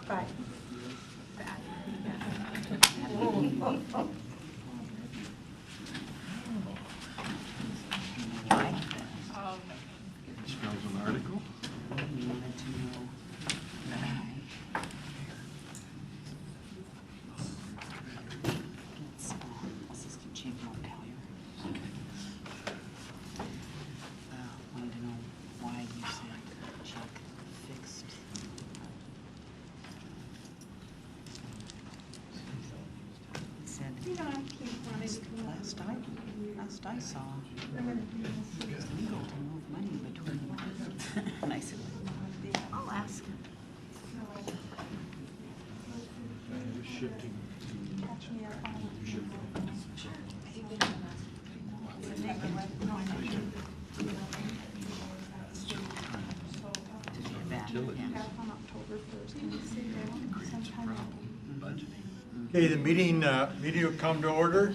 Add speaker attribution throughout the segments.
Speaker 1: Right.
Speaker 2: Smells an article.
Speaker 3: Assistant Chief Montpelier. Wanted to know why you said check fixed. It said,
Speaker 1: You don't have to keep running.
Speaker 3: last I saw, it's legal to move money between. And I said, I'll ask.
Speaker 2: Shifting.
Speaker 1: On October 1st, and you say they want sometime.
Speaker 4: Okay, the meeting will come to order.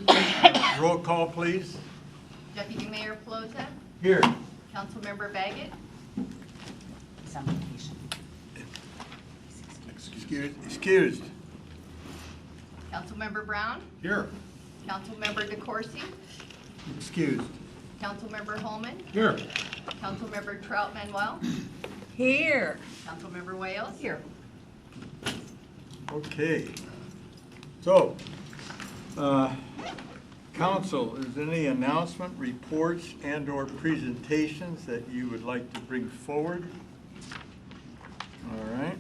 Speaker 4: Roll call, please.
Speaker 5: Deputy Mayor Pelosi,
Speaker 4: Here.
Speaker 5: Councilmember Baggett,
Speaker 3: He's on vacation.
Speaker 4: Excused.
Speaker 5: Councilmember Brown,
Speaker 4: Here.
Speaker 5: Councilmember DeCoursey,
Speaker 4: Excused.
Speaker 5: Councilmember Holman,
Speaker 4: Here.
Speaker 5: Councilmember Trout Manuel,
Speaker 1: Here.
Speaker 5: Councilmember Wales.
Speaker 1: Here.
Speaker 4: Okay. So, council, is there any announcement, reports, and/or presentations that you would like to bring forward? All right.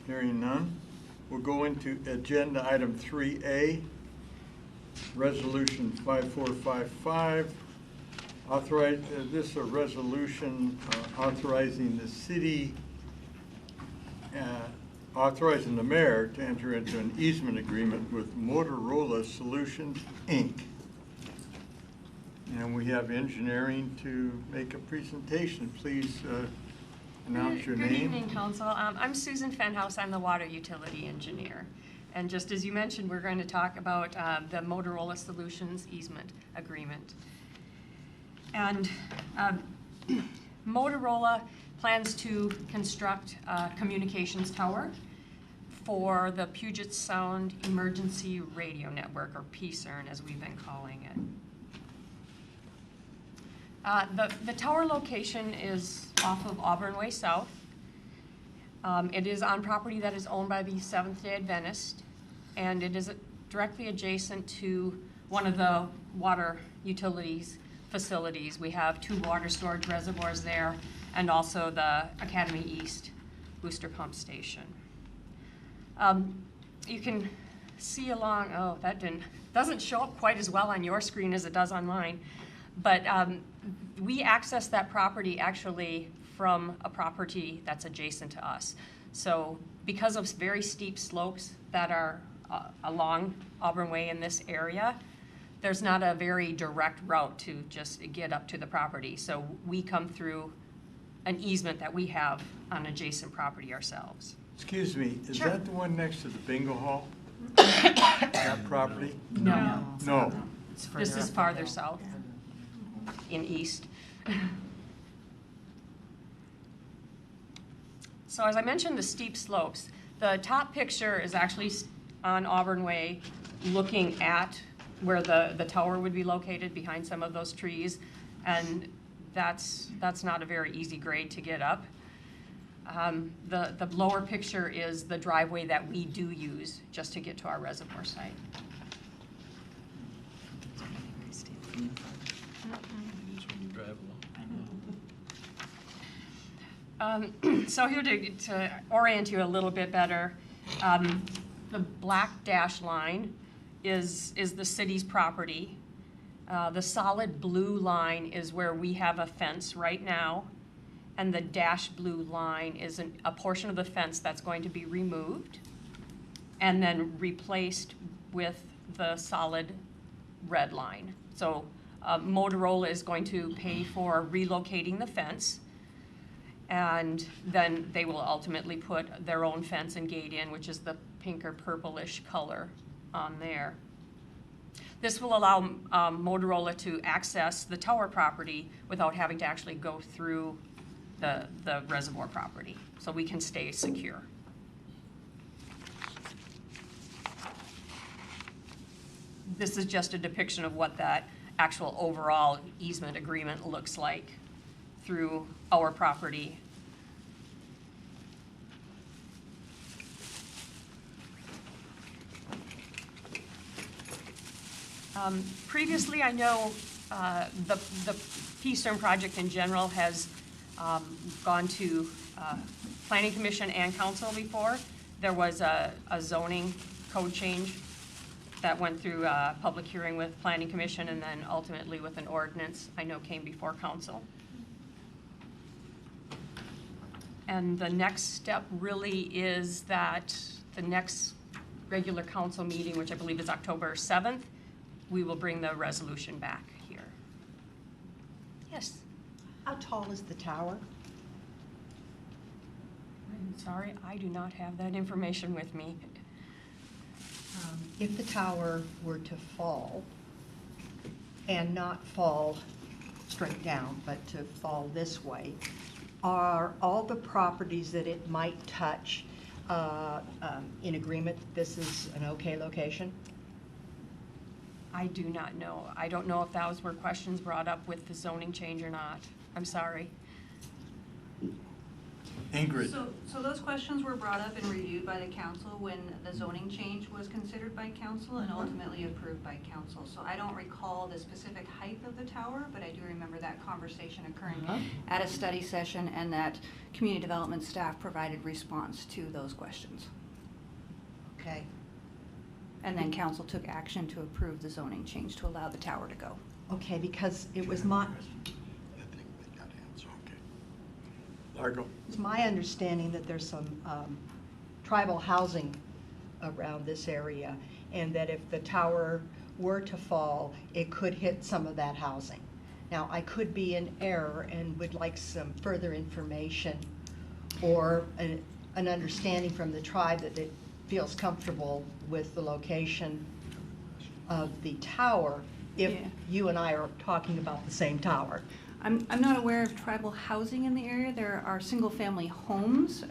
Speaker 4: Hearing none, we'll go into agenda item 3A, Resolution 5455. This is a resolution authorizing the city, authorizing the mayor to enter into an easement agreement with Motorola Solutions, Inc. And we have engineering to make a presentation. Please announce your name.
Speaker 6: Good evening, Council. I'm Susan Fenhouse. I'm the water utility engineer. And just as you mentioned, we're going to talk about the Motorola Solutions easement agreement. And Motorola plans to construct a communications tower for the Puget Sound Emergency Radio Network, or PSERN as we've been calling it. The tower location is off of Auburn Way South. It is on property that is owned by the Seventh-day Adventist, and it is directly adjacent to one of the water utilities facilities. We have 2 water storage reservoirs there, and also the Academy East booster pump station. You can see along, oh, that doesn't show up quite as well on your screen as it does on mine, but we access that property actually from a property that's adjacent to us. So because of very steep slopes that are along Auburn Way in this area, there's not a very direct route to just get up to the property. So we come through an easement that we have on adjacent property ourselves.
Speaker 4: Excuse me, is
Speaker 6: Sure.
Speaker 4: that the one next to the bingo hall? That property?
Speaker 6: No.
Speaker 4: No.
Speaker 3: It's
Speaker 6: This
Speaker 3: further
Speaker 6: is
Speaker 3: up.
Speaker 6: farther south in east. So as I mentioned, the steep slopes. The top picture is actually on Auburn Way, looking at where the tower would be located behind some of those trees, and that's not a very easy grade to get up. The lower picture is the driveway that we do use just to get to our reservoir site.
Speaker 3: Very steep.
Speaker 2: It is when you drive along.
Speaker 6: So here to orient you a little bit better, the black dash line is the city's property. The solid blue line is where we have a fence right now, and the dash blue line is a portion of the fence that's going to be removed and then replaced with the solid red line. So Motorola is going to pay for relocating the fence, and then they will ultimately put their own fence and gate in, which is the pink or purplish color on there. This will allow Motorola to access the tower property without having to actually go through the reservoir property, so we can stay secure. this is just a depiction of what that actual overall easement agreement looks like through our property. Previously, I know the Keystone project in general has gone to Planning Commission and Council before. There was a zoning code change that went through a public hearing with Planning Commission and then ultimately with an ordinance, I know came before Council. And the next step really is that the next regular council meeting, which I believe is October 7th, we will bring the resolution back here. Yes,
Speaker 7: How tall is the tower?
Speaker 6: I'm sorry, I do not have that information with me.
Speaker 7: If the tower were to fall, and not fall straight down, but to fall this way, are all the properties that it might touch in agreement that this is an okay location?
Speaker 6: I do not know. I don't know if those were questions brought up with the zoning change or not. I'm sorry.
Speaker 4: Ingrid?
Speaker 1: So those questions were brought up and reviewed by the council when the zoning change was considered by council and ultimately approved by council. So I don't recall the specific height of the tower, but I do remember that conversation occurring at a study session and that community development staff provided response to those questions.
Speaker 7: Okay.
Speaker 1: And then council took action to approve the zoning change to allow the tower to go.
Speaker 7: Okay, because it was my,
Speaker 2: I think they got answered.
Speaker 4: Okay. Largo?
Speaker 7: it's my understanding that there's some tribal housing around this area, and that if the tower were to fall, it could hit some of that housing. Now, I could be in error and would like some further information or an understanding from the tribe that it feels comfortable with the location of the tower if
Speaker 1: Yeah.
Speaker 7: you and I are talking about the same tower.
Speaker 1: I'm not aware of tribal housing in the area. There are single-family homes in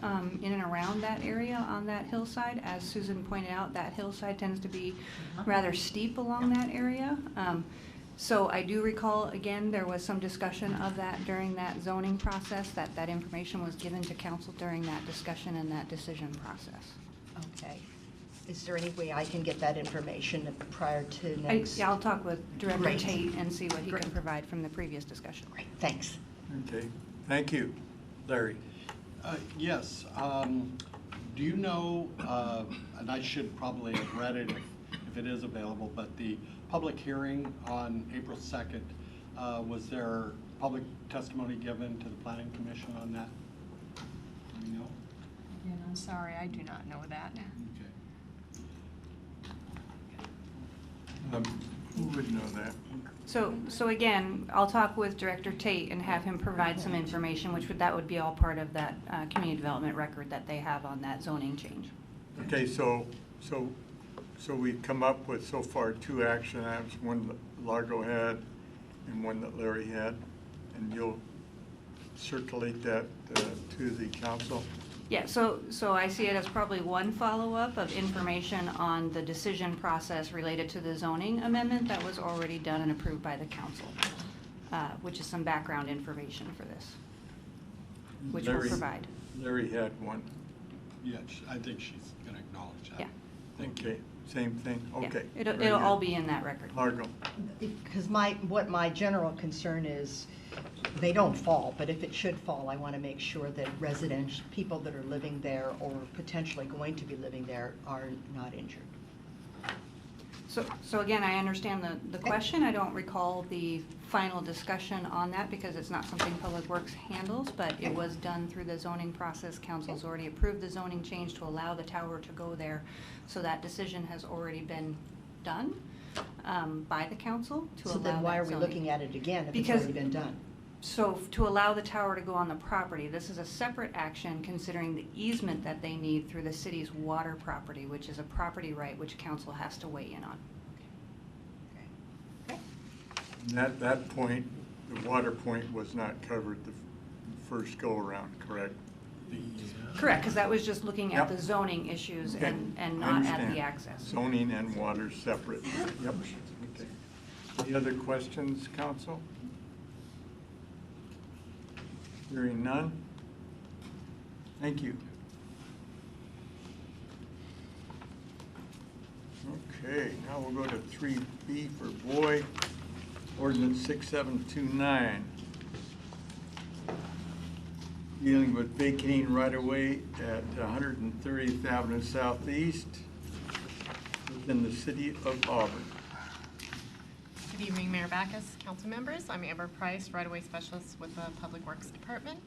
Speaker 1: and around that area on that hillside. As Susan pointed out, that hillside tends to be rather steep along that area. So I do recall, again, there was some discussion of that during that zoning process, that information was given to council during that discussion and that decision process.
Speaker 7: Okay. Is there any way I can get that information prior to next?
Speaker 1: I'll talk with Director
Speaker 7: Great.
Speaker 1: Tate and see what he
Speaker 7: Great.
Speaker 1: can provide from the previous discussion.
Speaker 7: Great, thanks.
Speaker 4: Okay, thank you. Larry?
Speaker 8: Yes. Do you know, and I should probably have read it if it is available, but the public hearing on April 2nd, was there public testimony given to the Planning Commission on that? Do you know?
Speaker 6: Again, I'm sorry, I do not know that.
Speaker 8: Okay.
Speaker 4: Who would know that?
Speaker 1: So again, I'll talk with Director Tate and have him provide some information, that would be all part of that community development record that they have on that zoning change.
Speaker 4: Okay, so we've come up with so far 2 action items, one that Largo had and one that Larry had, and you'll circulate that to the council?
Speaker 1: Yeah, so I see it as probably one follow-up of information on the decision process related to the zoning amendment that was already done and approved by the council, which is some background information for this, which we'll provide.
Speaker 4: Larry had one.
Speaker 8: Yeah, I think she's going to acknowledge that.
Speaker 1: Yeah.
Speaker 4: Okay, same thing,
Speaker 1: Yeah.
Speaker 4: okay.
Speaker 1: It'll
Speaker 4: very
Speaker 1: all
Speaker 4: good.
Speaker 1: be in that record.
Speaker 4: Largo?
Speaker 7: Because what my general concern is, they don't fall, but if it should fall, I want to make sure that people that are living there or potentially going to be living there are not injured.
Speaker 1: So again, I understand the question. I don't recall the final discussion on that because it's not something Public Works handles, but it was done through the zoning process. Council's already approved the zoning change to allow the tower to go there. So that decision has already been done by the council to allow that
Speaker 7: So then why are we
Speaker 1: zoning.
Speaker 7: looking at it again if it's
Speaker 1: Because-
Speaker 7: already been done?
Speaker 1: So to allow the tower to go on the property, this is a separate action considering the easement that they need through the city's water property, which is a property right which council has to weigh in on.
Speaker 4: And at that point, the water point was not covered the first go-around, correct?
Speaker 1: Correct, because that was just looking at
Speaker 4: Yep.
Speaker 1: the zoning issues
Speaker 4: Okay,
Speaker 1: and
Speaker 4: I
Speaker 1: not at
Speaker 4: understand.
Speaker 1: the access.
Speaker 4: Zoning and water separate. Yep. Okay. Any other questions, council? Hearing none? Thank you. Okay, now we'll go to 3B for Boyd, ordinance 6729. Dealing with vacating right-of-way at 130th Avenue Southeast within the city of Auburn.
Speaker 9: Good evening, Mayor Backus, council members. I'm Amber Price, right-of-way specialist with the Public Works Department.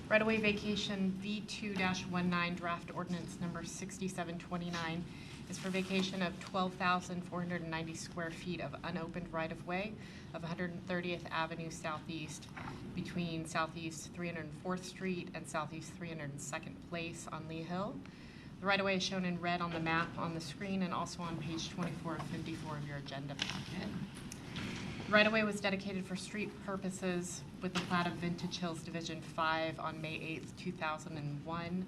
Speaker 9: Right-of-way vacation V2-19 draft ordinance number 6729 is for vacation of 12,490 square feet of unopened right-of-way of 130th Avenue Southeast between Southeast 304th Street and Southeast 302nd Place on Lee Hill. The right-of-way is shown in red on the map on the screen and also on page 24 of 54 of your agenda packet. The right-of-way was dedicated for street purposes with the plat of Vintage Hills Division 5 on May 8th, 2001.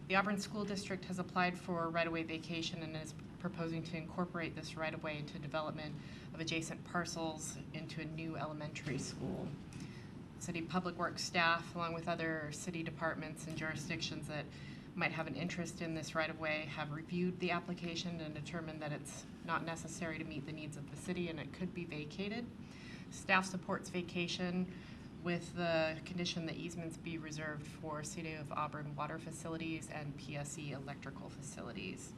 Speaker 9: The Auburn School District has applied for right-of-way vacation and is proposing to incorporate this right-of-way into development of adjacent parcels into a new elementary school. City Public Works staff, along with other city departments and jurisdictions that might have an interest in this right-of-way, have reviewed the application and determined that it's not necessary to meet the needs of the city and it could be vacated. Staff supports vacation with the condition that easements be reserved for City of Auburn water facilities and PSE electrical facilities.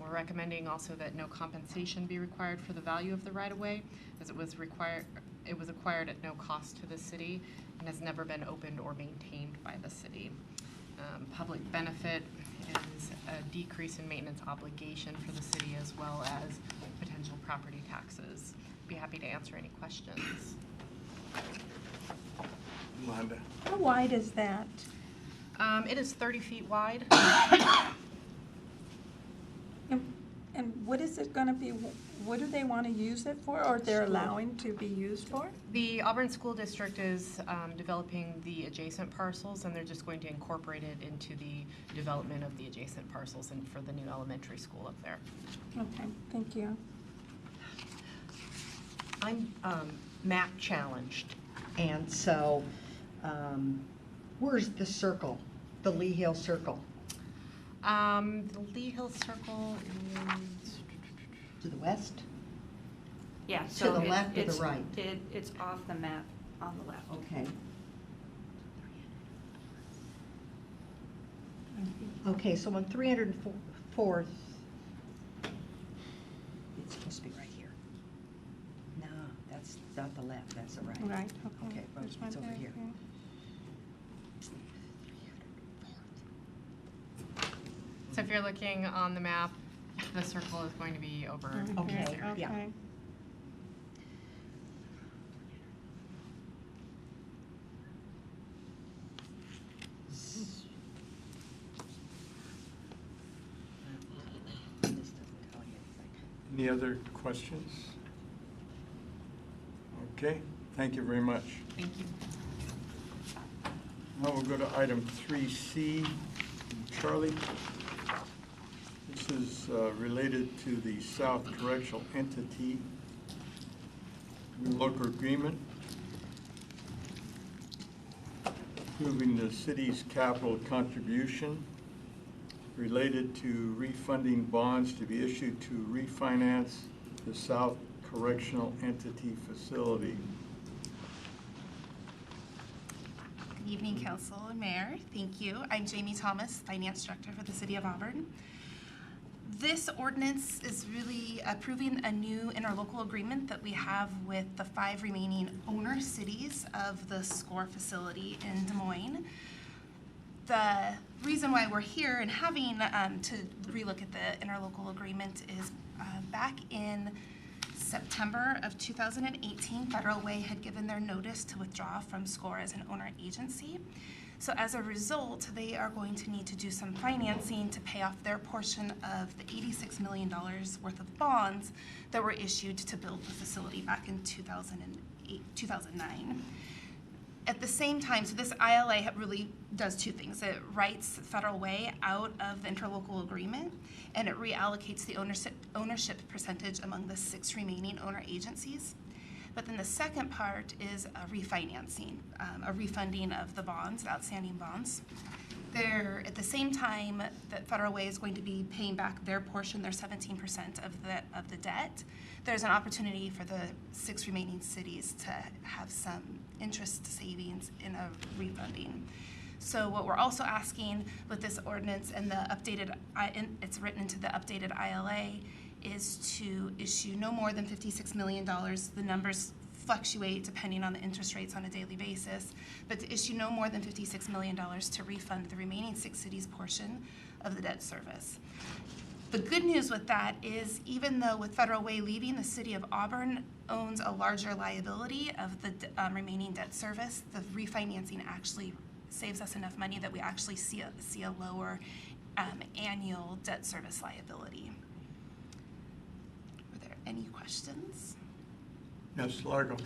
Speaker 9: We're recommending also that no compensation be required for the value of the right-of-way, as it was acquired at no cost to the city and has never been opened or maintained by the city. Public benefit is a decrease in maintenance obligation for the city as well as potential property taxes. Be happy to answer any questions.
Speaker 4: Londa.
Speaker 10: How wide is that?
Speaker 9: It is 30 feet wide.
Speaker 10: And what is it gonna be, what do they wanna use it for, or they're allowing to be used for?
Speaker 9: The Auburn School District is developing the adjacent parcels, and they're just going to incorporate it into the development of the adjacent parcels and for the new elementary school up there.
Speaker 10: Okay, thank you.
Speaker 7: I'm map challenged, and so where's the circle, the Lee Hill Circle?
Speaker 9: The Lee Hill Circle is,
Speaker 7: To the west?
Speaker 1: Yeah,
Speaker 7: To
Speaker 1: so
Speaker 7: the left or the
Speaker 1: it's-
Speaker 7: right?
Speaker 1: It's off the map on the left.
Speaker 7: Okay. Okay, so on 304th, it's supposed to be right here. No, that's not the left, that's the right.
Speaker 10: Right,
Speaker 7: Okay,
Speaker 10: okay.
Speaker 7: well,
Speaker 10: There's one
Speaker 7: it's over
Speaker 10: there,
Speaker 7: here.
Speaker 10: okay.
Speaker 9: so if you're looking on the map, the circle is going to be over
Speaker 7: Okay,
Speaker 9: this area.
Speaker 7: yeah.
Speaker 10: Okay.
Speaker 7: This doesn't tell you anything.
Speaker 4: Any other questions? Okay, thank you very much.
Speaker 9: Thank you.
Speaker 4: Now we'll go to item 3C. Charlie, this is related to the South Correctional Entity local agreement approving the city's capital contribution related to refunding bonds to be issued to refinance the South Correctional Entity facility.
Speaker 11: Good evening, Council and Mayor. Thank you. I'm Jamie Thomas, Finance Director for the City of Auburn. This ordinance is really approving a new interlocal agreement that we have with the 5 remaining owner cities of the SCORE facility in Des Moines. The reason why we're here and having to relook at the interlocal agreement is back in September of 2018, Federal Way had given their notice to withdraw from SCORE as an owner agency. So as a result, they are going to need to do some financing to pay off their portion of the $86 million worth of bonds that were issued to build the facility back in 2009. At the same time, so this ILA really does two things. It writes Federal Way out of the interlocal agreement, and it reallocates the ownership percentage among the 6 remaining owner agencies. But then the second part is a refinancing, a refunding of the bonds, the outstanding bonds. They're, at the same time that Federal Way is going to be paying back their portion, their 17% of the debt, there's an opportunity for the 6 remaining cities to have some interest savings in a refunding. So what we're also asking with this ordinance and the updated, it's written into the updated ILA, is to issue no more than $56 million. The numbers fluctuate depending on the interest rates on a daily basis, but to issue no more than $56 million to refund the remaining 6 cities' portion of the debt service. The good news with that is, even though with Federal Way leaving, the city of Auburn owns a larger liability of the remaining debt service, the refinancing actually saves us enough money that we actually see a lower annual debt service liability. Are there any questions?
Speaker 4: Yes, Largo.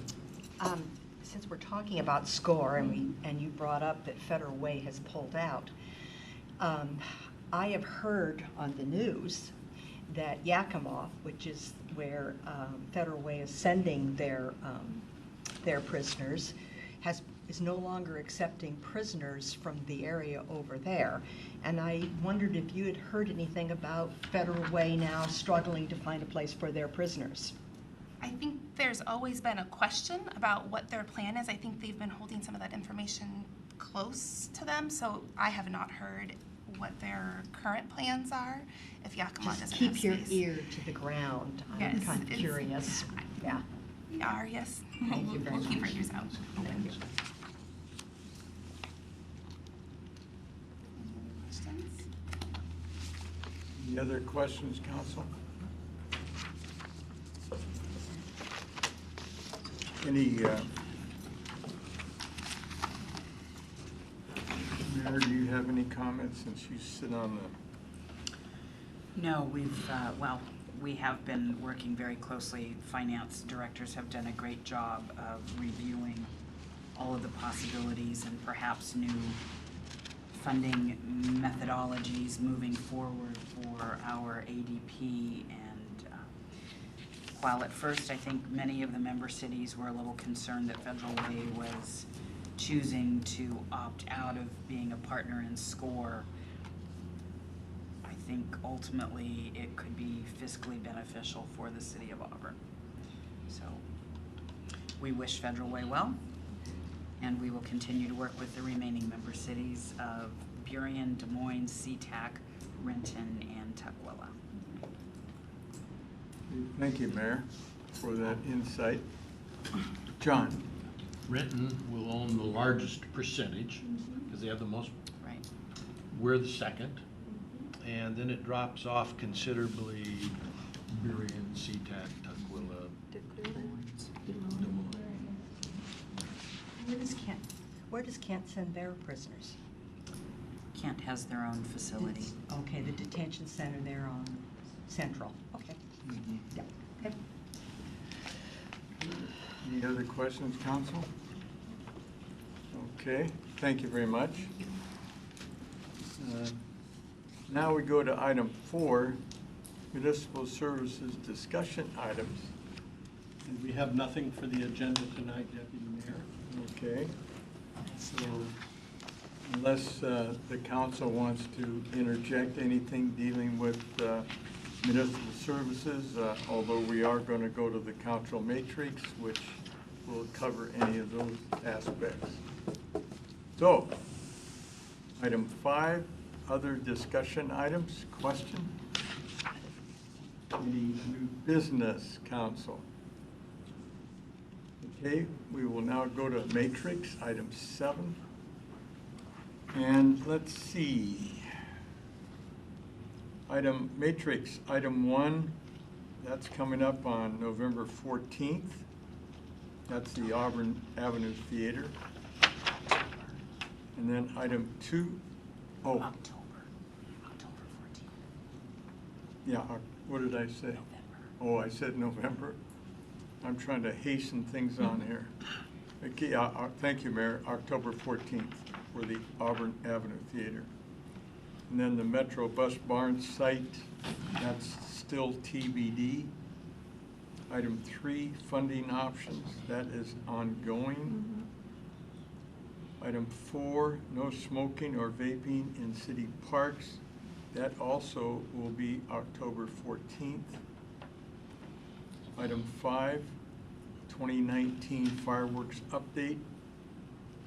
Speaker 7: Since we're talking about SCORE and you brought up that Federal Way has pulled out, I have heard on the news that Yakima, which is where Federal Way is sending their prisoners, is no longer accepting prisoners from the area over there. And I wondered if you had heard anything about Federal Way now struggling to find a place for their prisoners.
Speaker 11: I think there's always been a question about what their plan is. I think they've been holding some of that information close to them, so I have not heard what their current plans are if Yakima
Speaker 7: Just
Speaker 11: doesn't
Speaker 7: keep
Speaker 11: have
Speaker 7: your
Speaker 11: space.
Speaker 7: ear to the ground. I'm
Speaker 11: Yes,
Speaker 7: kind of
Speaker 11: it's-
Speaker 7: curious. Yeah.
Speaker 11: We are, yes.
Speaker 7: Thank you very
Speaker 11: We'll keep our
Speaker 7: much.
Speaker 11: ears out.
Speaker 7: Thank you.
Speaker 11: Any questions?
Speaker 4: Any other questions, council? Any, Mayor, do you have any comments since you sit on the,
Speaker 3: No, we have been working very closely. Finance directors have done a great job of reviewing all of the possibilities and perhaps new funding methodologies moving forward for our ADP. And while at first I think many of the member cities were a little concerned that Federal Way was choosing to opt out of being a partner in SCORE, I think ultimately it could be fiscally beneficial for the city of Auburn. So we wish Federal Way well, and we will continue to work with the remaining member cities of Burien, Des Moines, SeaTac, Renton, and Tukwila.
Speaker 4: thank you, Mayor, for that insight. John?
Speaker 2: Renton will own the largest percentage, because they have the most.
Speaker 3: Right.
Speaker 2: We're the second. And then it drops off considerably, Burien, SeaTac, Tukwila, Des Moines.
Speaker 7: Where does Kent send their prisoners?
Speaker 3: Kent has their own facility.
Speaker 7: Okay, the detention center there on Central. Okay. Yeah. Okay.
Speaker 4: Any other questions, council? Okay, thank you very much. Now we go to item 4, municipal services discussion items.
Speaker 8: And we have nothing for the agenda tonight, Deputy Mayor.
Speaker 4: Okay, so unless the council wants to interject anything dealing with municipal services, although we are going to go to the council matrix, which will cover any of those aspects. So, item 5, other discussion items, question? Any new business, council? Okay, we will now go to matrix, item 7. And let's see. Matrix, item 1, that's coming up on November 14th. That's the Auburn Avenue Theater. And then item 2,
Speaker 3: October 14th.
Speaker 4: Yeah, what did I say?
Speaker 3: November.
Speaker 4: Oh, I said November. I'm trying to hasten things on here. Okay, thank you, Mayor. October 14th for the Auburn Avenue Theater. And then the Metro Bus Barn site, that's still TBD. Item 3, funding options, that is ongoing. Item 4, no smoking or vaping in city parks. That also will be October 14th. Item 5, 2019 fireworks update.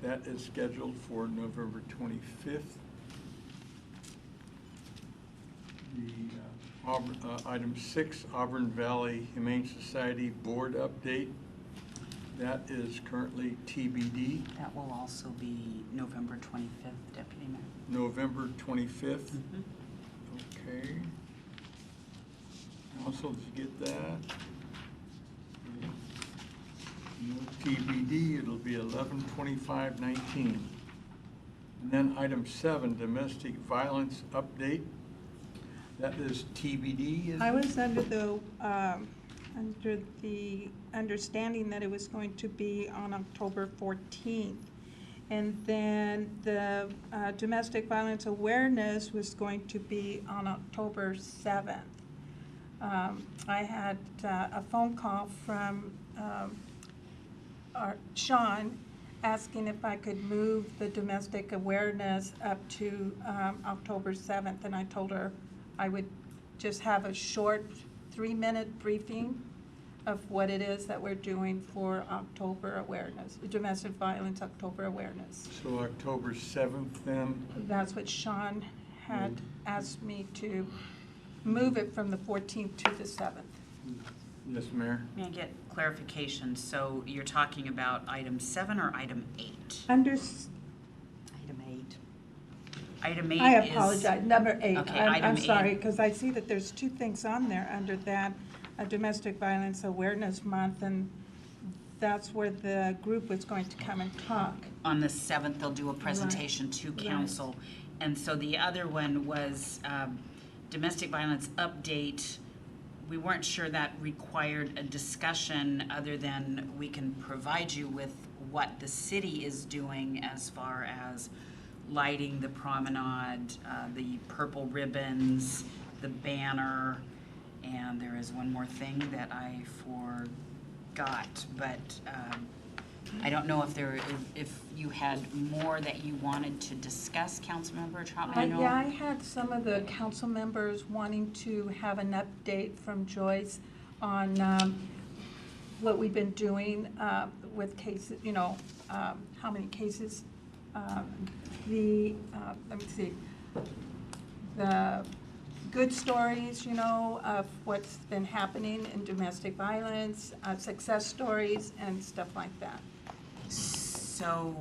Speaker 4: That is scheduled for November 25th. Item 6, Auburn Valley Humane Society Board update. That is currently TBD.
Speaker 3: That will also be November 25th, Deputy Mayor.
Speaker 4: November 25th. Okay. Also, did you get that? No TBD, it'll be 11/25/19. And then item 7, domestic violence update. That is TBD.
Speaker 10: I was under the understanding that it was going to be on October 14th. And then the domestic violence awareness was going to be on October 7th. I had a phone call from Sean asking if I could move the domestic awareness up to October 7th, and I told her I would just have a short 3-minute briefing of what it is that we're doing for October awareness, domestic violence October awareness.
Speaker 4: So October 7th then?
Speaker 10: That's what Sean had asked me to move it from the 14th to the 7th.
Speaker 4: Yes, Mayor.
Speaker 3: May I get clarification? So you're talking about item 7 or item 8?
Speaker 10: Under,
Speaker 7: Item 8.
Speaker 3: Item 8
Speaker 10: I
Speaker 3: is...
Speaker 10: apologize, number 8.
Speaker 3: Okay,
Speaker 10: I'm
Speaker 3: item
Speaker 10: sorry,
Speaker 3: 8.
Speaker 10: because I see that there's 2 things on there under that, a Domestic Violence Awareness Month, and that's where the group was going to come and talk.
Speaker 3: On the 7th, they'll do a presentation to council. And so the other one was domestic violence update. We weren't sure that required a discussion other than we can provide you with what the city is doing as far as lighting the promenade, the purple ribbons, the banner, and there is one more thing that I forgot, but I don't know if you had more that you wanted to discuss, Councilmember Troutman.
Speaker 10: Yeah, I had some of the council members wanting to have an update from Joyce on what we've been doing with cases, you know, how many cases, let me see, the good stories, you know, of what's been happening in domestic violence, success stories, and stuff like that.
Speaker 3: So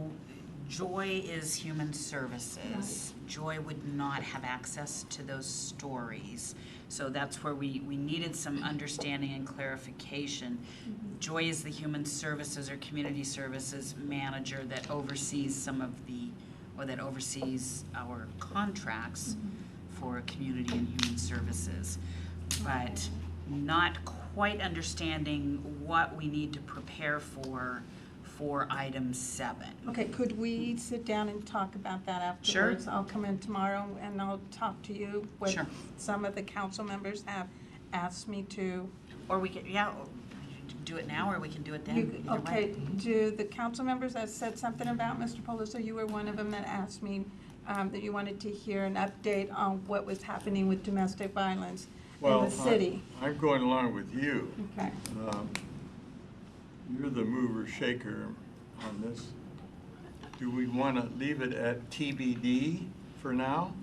Speaker 3: Joy is human services. Joy would not have access to those stories. So that's where we needed some understanding and clarification. Joy is the human services or community services manager that oversees some of the, or that oversees our contracts for community and human services. But not quite understanding what we need to prepare for item 7.
Speaker 10: Okay, could we sit down and talk about that afterwards?
Speaker 3: Sure.
Speaker 10: I'll come in tomorrow and I'll talk to you what
Speaker 3: Sure.
Speaker 10: some of the council members have asked me to.
Speaker 3: Or we could, yeah, do it now or we can do it then. Either way.
Speaker 10: Okay, do the council members that said something about Mr. Poloso, you were one of them that asked me that you wanted to hear an update on what was happening with domestic violence in the city.
Speaker 4: I'm going along with you.
Speaker 10: Okay.
Speaker 4: You're the mover shaker on this. Do we want to leave it at TBD for now?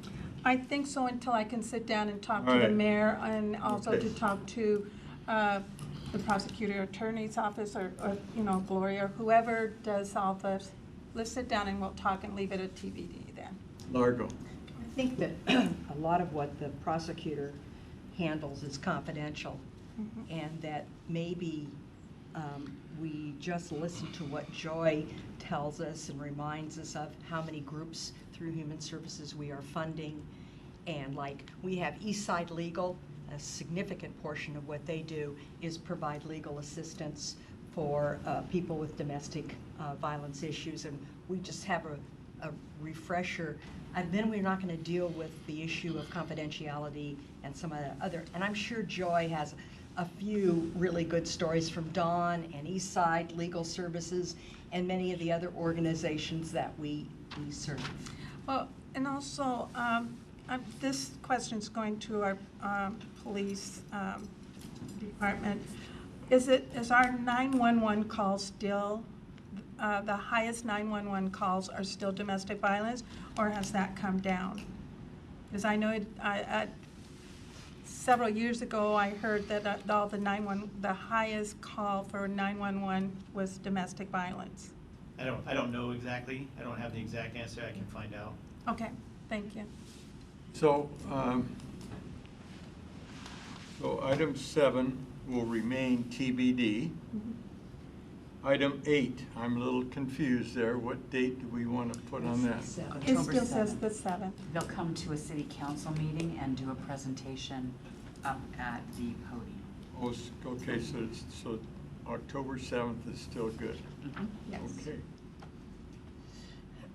Speaker 10: I think so until I can sit down and talk
Speaker 4: All
Speaker 10: to the
Speaker 4: right.
Speaker 10: mayor and also
Speaker 4: Okay.
Speaker 10: to talk to the prosecutor attorney's office or, you know, Gloria, or whoever does all this. Let's sit down and we'll talk and leave it at TBD then.
Speaker 4: Largo.
Speaker 7: I think that a lot of what the prosecutor handles is confidential, and that maybe we just listen to what Joy tells us and reminds us of how many groups through Human Services we are funding. And like, we have Eastside Legal, a significant portion of what they do is provide legal assistance for people with domestic violence issues, and we just have a refresher. And then we're not going to deal with the issue of confidentiality and some of the other. And I'm sure Joy has a few really good stories from Dawn and Eastside Legal Services and many of the other organizations that we serve.
Speaker 10: Well, and also, this question's going to our police department. Is our 911 calls still, the highest 911 calls are still domestic violence, or has that come down? Because I know several years ago, I heard that all the highest call for 911 was domestic violence.
Speaker 12: I don't know exactly. I don't have the exact answer. I can find out.
Speaker 10: Okay, thank you.
Speaker 4: So, so item 7 will remain TBD. Item 8, I'm a little confused there. What date do we want to put on that?
Speaker 10: It still says the 7th.
Speaker 3: They'll come to a city council meeting and do a presentation up at the podium.
Speaker 4: Oh, okay, so October 7th is still good.
Speaker 10: Yes.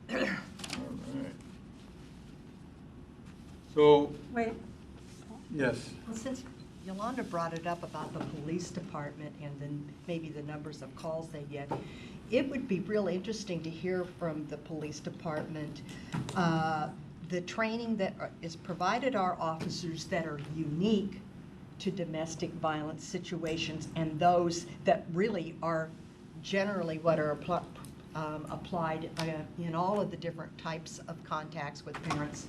Speaker 4: Okay. All right. So,
Speaker 10: Wait,
Speaker 4: yes,
Speaker 7: Well, since Yolanda brought it up about the police department and then maybe the numbers of calls they get, it would be real interesting to hear from the police department the training that is provided our officers that are unique to domestic violence situations and those that really are generally what are applied in all of the different types of contacts with parents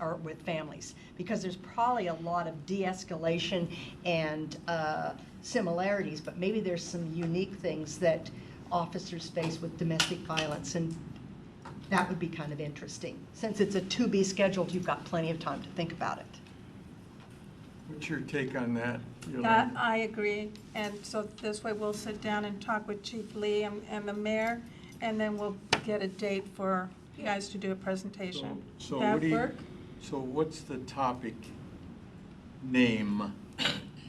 Speaker 7: or with families. Because there's probably a lot of de-escalation and similarities, but maybe there's some unique things that officers face with domestic violence, and that would be kind of interesting. Since it's a to-be scheduled, you've got plenty of time to think about it.
Speaker 4: what's your take on that,
Speaker 10: that,
Speaker 4: Yolanda?
Speaker 10: I agree. And so this way we'll sit down and talk with Chief Lee and the mayor, and then we'll get a date for you guys to do a presentation.
Speaker 4: So
Speaker 10: That
Speaker 4: what do you,
Speaker 10: work?
Speaker 4: so what's the topic name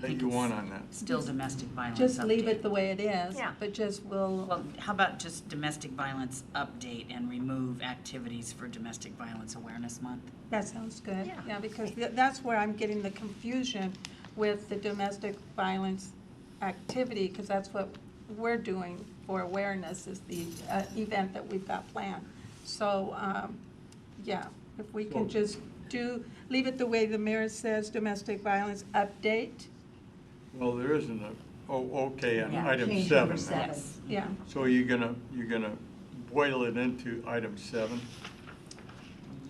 Speaker 4: that you want on that?
Speaker 3: Still domestic violence
Speaker 10: Just leave
Speaker 3: update.
Speaker 10: it the way it is,
Speaker 3: Yeah.
Speaker 10: but just we'll,
Speaker 3: Well, how about just domestic violence update and remove activities for Domestic Violence Awareness Month?
Speaker 10: that sounds good.
Speaker 3: Yeah.
Speaker 10: Yeah, because that's where I'm getting the confusion with the domestic violence activity, because that's what we're doing for awareness, is the event that we've got planned. So, yeah, if we can just leave it the way the mayor says, domestic violence update.
Speaker 4: Well, there isn't okay, on
Speaker 3: Yeah.
Speaker 4: item
Speaker 7: Change
Speaker 4: 7
Speaker 7: number
Speaker 4: now.
Speaker 7: 7.
Speaker 3: Yes.
Speaker 10: Yeah,
Speaker 4: So you're gonna boil it into item 7?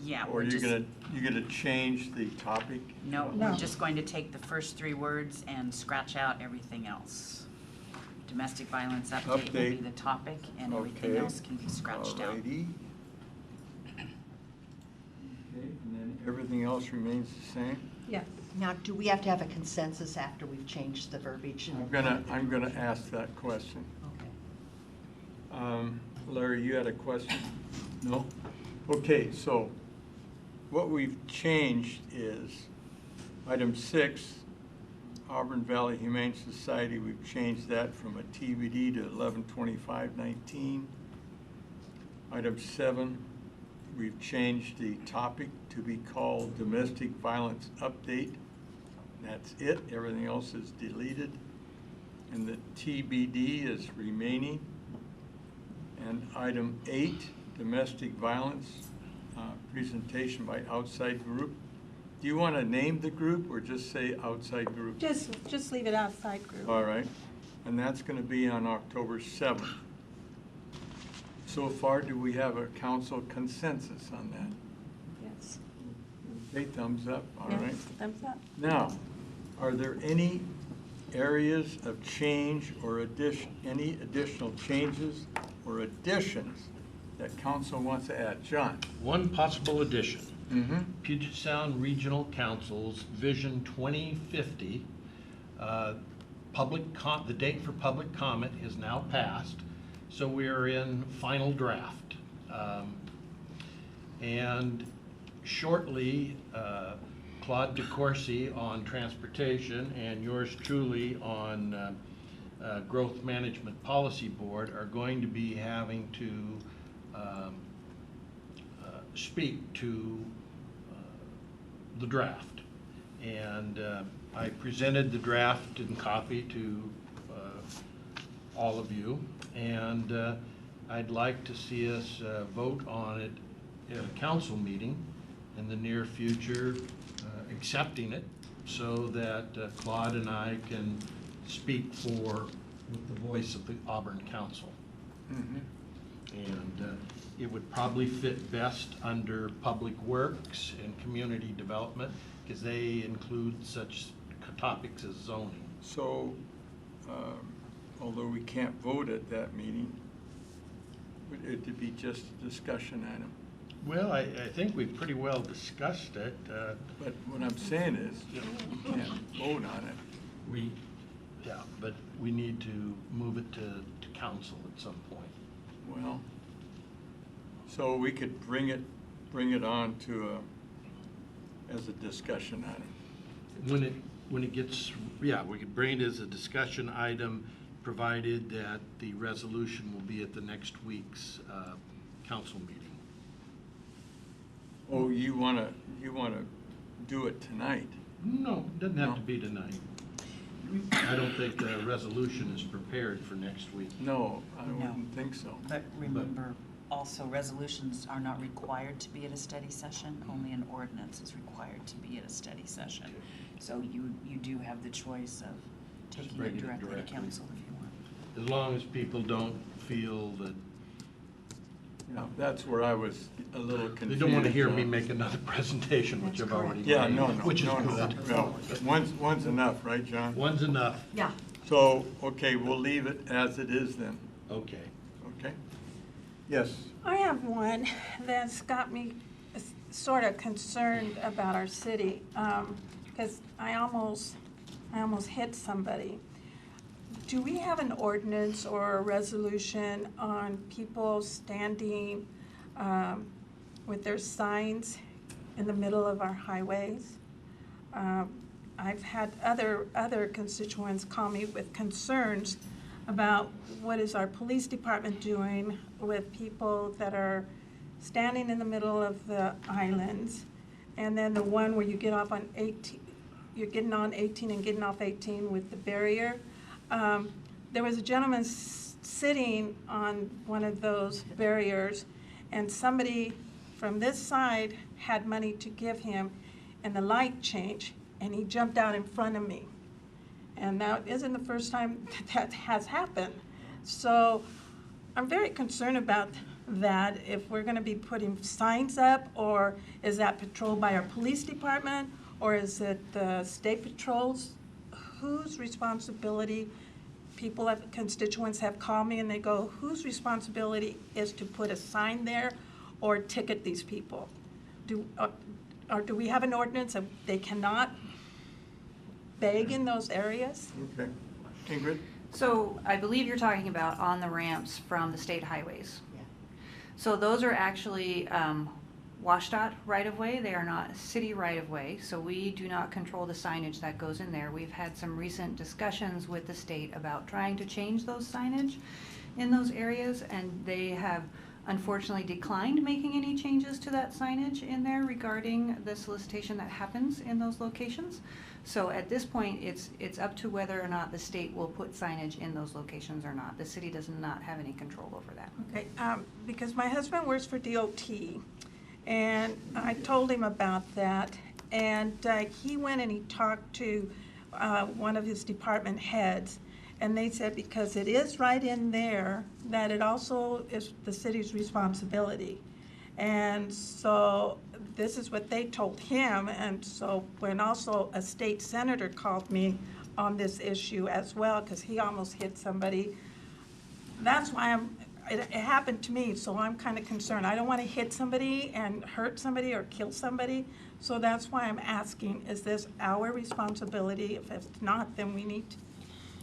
Speaker 3: Yeah,
Speaker 4: Or
Speaker 3: we're
Speaker 4: you're
Speaker 3: just,
Speaker 4: gonna change the topic?
Speaker 3: no,
Speaker 10: No.
Speaker 3: we're just going to take the first 3 words and scratch out everything else. Domestic violence update will be
Speaker 4: Update.
Speaker 3: the topic, and everything
Speaker 4: Okay.
Speaker 3: else can be scratched out.
Speaker 4: Alrighty. Okay, and then everything else remains the same?
Speaker 10: yeah.
Speaker 7: Now, do we have to have a consensus after we've changed the verbiage?
Speaker 4: I'm gonna ask that question.
Speaker 7: Okay.
Speaker 4: Larry, you had a question? No? Okay, so what we've changed is item 6, Auburn Valley Humane Society, we've changed that from a TBD to 11/25/19. Item 7, we've changed the topic to be called Domestic Violence Update. That's it, everything else is deleted. And the TBD is remaining. And item 8, domestic violence, presentation by outside group. Do you want to name the group or just say outside group?
Speaker 10: Just leave it outside group.
Speaker 4: All right, and that's going to be on October 7th. So far, do we have a council consensus on that?
Speaker 10: Yes.
Speaker 4: Okay, thumbs up, all right.
Speaker 10: Yes, thumbs up.
Speaker 4: Now, are there any areas of change or any additional changes or additions that council wants to add? John?
Speaker 2: One possible addition.
Speaker 4: Mm-hmm.
Speaker 2: Puget Sound Regional Council's Vision 2050, the date for public comment is now passed, so we are in final draft. And shortly, Claude DeCourcy on transportation and yours truly on Growth Management Policy Board are going to be having to speak to the draft. And I presented the draft in copy to all of you, and I'd like to see us vote on it at a council meeting in the near future, accepting it, so that Claude and I can speak with the voice of the Auburn Council.
Speaker 4: Mhm.
Speaker 2: And it would probably fit best under Public Works and Community Development, because they include such topics as zoning.
Speaker 4: So, although we can't vote at that meeting, would it be just a discussion item?
Speaker 2: Well, I think we've pretty well discussed it.
Speaker 4: But what I'm saying is, we can't vote on it.
Speaker 2: Yeah, but we need to move it to council at some point.
Speaker 4: Well, so we could bring it on to as a discussion item.
Speaker 2: When it gets, yeah, we could bring it as a discussion item, provided that the resolution will be at the next week's council meeting.
Speaker 4: Oh, you wanna do it tonight?
Speaker 2: No, it doesn't have
Speaker 4: No.
Speaker 2: to be tonight. I don't think the resolution is prepared for next week.
Speaker 4: No, I
Speaker 3: No.
Speaker 4: wouldn't think so.
Speaker 3: But remember, also resolutions are not required to be at a study session, only an ordinance is required to be at a study session. So you do have the choice of taking
Speaker 2: bring
Speaker 3: it
Speaker 2: it
Speaker 3: directly to
Speaker 2: directly.
Speaker 3: council if you want.
Speaker 2: As long as people don't feel that,
Speaker 4: Yeah, that's where I was a little confused.
Speaker 2: they don't want to hear me
Speaker 4: on.
Speaker 2: make another presentation, which I've already made.
Speaker 4: Yeah, no,
Speaker 2: Which is
Speaker 4: no,
Speaker 2: good.
Speaker 4: no. One's enough, right, John?
Speaker 2: One's enough.
Speaker 7: Yeah.
Speaker 4: So, okay, we'll leave it as it is then,
Speaker 2: Okay.
Speaker 4: okay? Yes,
Speaker 10: I have one that's got me sort of concerned about our city, because I almost hit somebody. Do we have an ordinance or a resolution on people standing with their signs in the middle of our highways? I've had other constituents call me with concerns about what is our police department doing with people that are standing in the middle of the islands, and then the one where you get off on 18, you're getting on 18 and getting off 18 with the barrier. There was a gentleman sitting on one of those barriers, and somebody from this side had money to give him, and the light changed, and he jumped out in front of me. And that isn't the first time that has happened. So I'm very concerned about that, if we're gonna be putting signs up, or is that patrolled by our police department, or is it the state patrols? Whose responsibility? Constituents have called me and they go, whose responsibility is to put a sign there or ticket these people? Or do we have an ordinance that they cannot beg in those areas?
Speaker 4: okay. Ingrid?
Speaker 1: So I believe you're talking about on the ramps from the state highways.
Speaker 7: Yeah.
Speaker 1: So those are actually WashDOT right-of-way. They are not city right-of-way, so we do not control the signage that goes in there. We've had some recent discussions with the state about trying to change those signage in those areas, and they have unfortunately declined making any changes to that signage in there regarding the solicitation that happens in those locations. So at this point, it's up to whether or not the state will put signage in those locations or not. The city does not have any control over that.
Speaker 10: Okay, because my husband works for DOT, and I told him about that, and he went and he talked to one of his department heads, and they said because it is right in there, that it also is the city's responsibility. And so this is what they told him, and so when also a state senator called me on this issue as well, because he almost hit somebody, that's why it happened to me, so I'm kind of concerned. I don't want to hit somebody and hurt somebody or kill somebody, so that's why I'm asking, is this our responsibility? If it's not, then we need to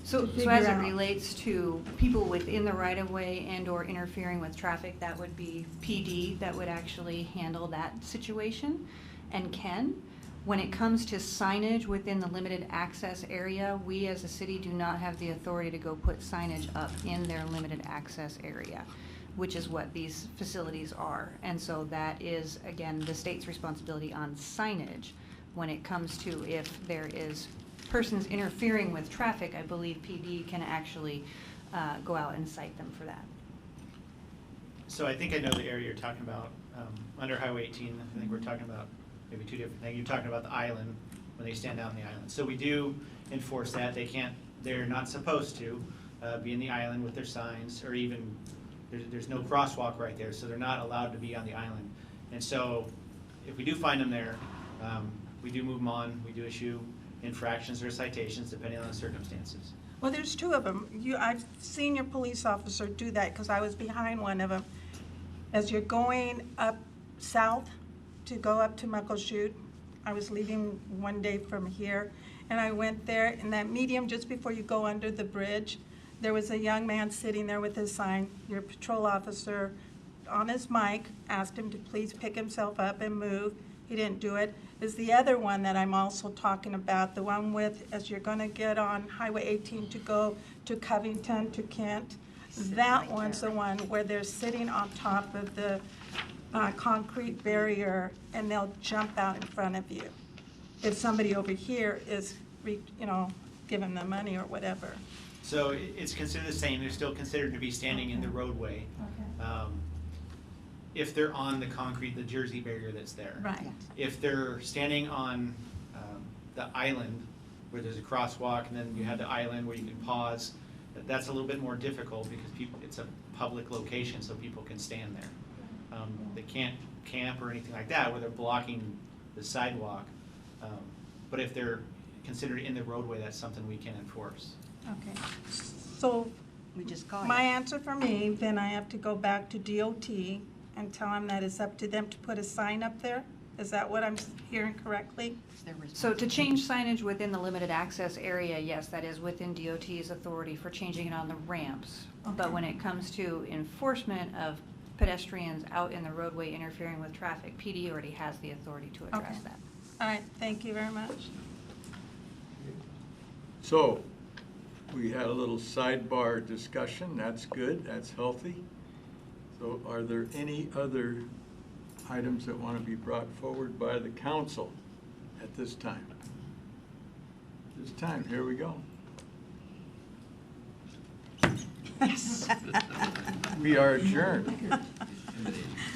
Speaker 1: So
Speaker 10: figure
Speaker 1: as it
Speaker 10: out.
Speaker 1: relates to people within the right-of-way and or interfering with traffic, that would be PD that would actually handle that situation and can. When it comes to signage within the limited access area, we as a city do not have the authority to go put signage up in their limited access area, which is what these facilities are. And so that is, again, the state's responsibility on signage. When it comes to if there is persons interfering with traffic, I believe PD can actually go out and cite them for that.
Speaker 12: So I think I know the area you're talking about, under Highway 18, I think we're talking about maybe two different things. You're talking about the island, when they stand down the island. So we do enforce that. They're not supposed to be in the island with their signs, or even, there's no crosswalk right there, so they're not allowed to be on the island. And so if we do find them there, we do move them on. We do issue infractions or citations depending on the circumstances.
Speaker 10: Well, there's two of them. I've seen your police officer do that because I was behind one of them. As you're going up south to go up to Muckleshoot, I was leaving one day from here, and I went there in that medium just before you go under the bridge. There was a young man sitting there with his sign. Your patrol officer on his mic asked him to please pick himself up and move. He didn't do it. Is the other one that I'm also talking about, the one with, as you're gonna get on Highway 18 to go to Covington, to Kent, that one's the one where they're sitting on top of the concrete barrier and they'll jump out in front of you. If somebody over here is, giving them money or whatever.
Speaker 12: So it's considered the same. They're still considered to be standing in the roadway. If they're on the concrete, the Jersey barrier that's there.
Speaker 10: Right.
Speaker 12: If they're standing on the island where there's a crosswalk and then you have the island where you can pause, that's a little bit more difficult because it's a public location, so people can stand there. They can't camp or anything like that where they're blocking the sidewalk. But if they're considered in the roadway, that's something we can enforce.
Speaker 10: Okay. So
Speaker 7: We just call
Speaker 10: my
Speaker 7: it.
Speaker 10: answer for me, then I have to go back to DOT and tell them that it's up to them to put a sign up there? Is that what I'm hearing correctly?
Speaker 1: So to change signage within the limited access area, yes, that is within DOT's authority for changing it on the ramps. But when it comes to enforcement of pedestrians out in the roadway interfering with traffic, PD already has the authority to address
Speaker 10: Okay.
Speaker 1: that.
Speaker 10: All right, thank you very much.
Speaker 4: So, we had a little sidebar discussion, that's good, that's healthy. So are there any other items that want to be brought forward by the council at this time? This time, here we go. We are adjourned.